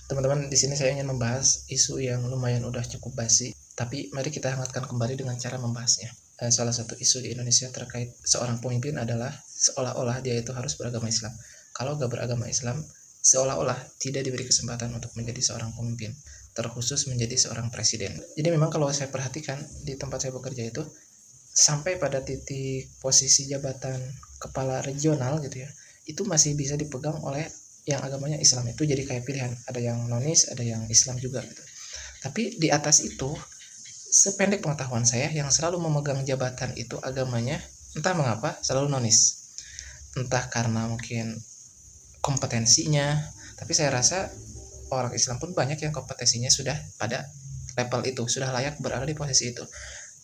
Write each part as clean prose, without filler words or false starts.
Teman-teman, di sini saya ingin membahas isu yang lumayan udah cukup basi, tapi mari kita hangatkan kembali dengan cara membahasnya. Salah satu isu di Indonesia terkait seorang pemimpin adalah seolah-olah dia itu harus beragama Islam. Kalau gak beragama Islam, seolah-olah tidak diberi kesempatan untuk menjadi seorang pemimpin, terkhusus menjadi seorang presiden. Jadi memang kalau saya perhatikan di tempat saya bekerja itu, sampai pada titik posisi jabatan kepala regional gitu ya, itu masih bisa dipegang oleh yang agamanya Islam. Itu jadi kayak pilihan, ada yang nonis, ada yang Islam juga gitu. Tapi di atas itu, sependek pengetahuan saya, yang selalu memegang jabatan itu agamanya entah mengapa selalu nonis, entah karena mungkin kompetensinya, tapi saya rasa orang Islam pun banyak yang kompetensinya sudah pada level itu, sudah layak berada di posisi itu.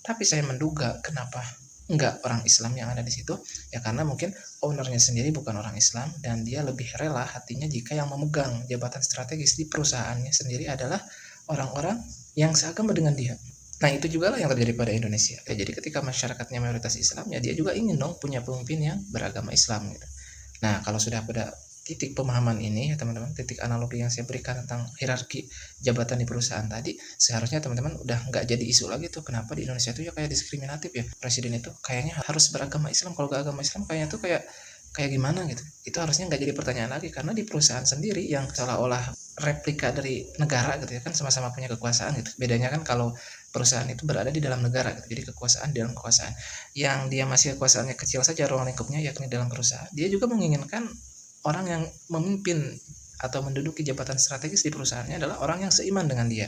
Tapi saya menduga kenapa enggak orang Islam yang ada di situ, ya karena mungkin ownernya sendiri bukan orang Islam dan dia lebih rela hatinya jika yang memegang jabatan strategis di perusahaannya sendiri adalah orang-orang yang seagama dengan dia. Nah, itu juga lah yang terjadi pada Indonesia. Ya, jadi ketika masyarakatnya mayoritas Islam, ya dia juga ingin dong punya pemimpin yang beragama Islam gitu. Nah, kalau sudah pada titik pemahaman ini ya teman-teman, titik analogi yang saya berikan tentang hierarki jabatan di perusahaan tadi, seharusnya teman-teman udah nggak jadi isu lagi tuh kenapa di Indonesia tuh ya kayak diskriminatif ya, presiden itu kayaknya harus beragama Islam, kalau gak agama Islam kayaknya tuh kayak kayak gimana gitu. Itu harusnya nggak jadi pertanyaan lagi, karena di perusahaan sendiri yang seolah-olah replika dari negara gitu ya, kan sama-sama punya kekuasaan gitu. Bedanya kan kalau perusahaan itu berada di dalam negara gitu, jadi kekuasaan di dalam kekuasaan. Yang dia masih kekuasaannya kecil saja ruang lingkupnya, yakni dalam perusahaan, dia juga menginginkan orang yang memimpin atau menduduki jabatan strategis di perusahaannya adalah orang yang seiman dengan dia.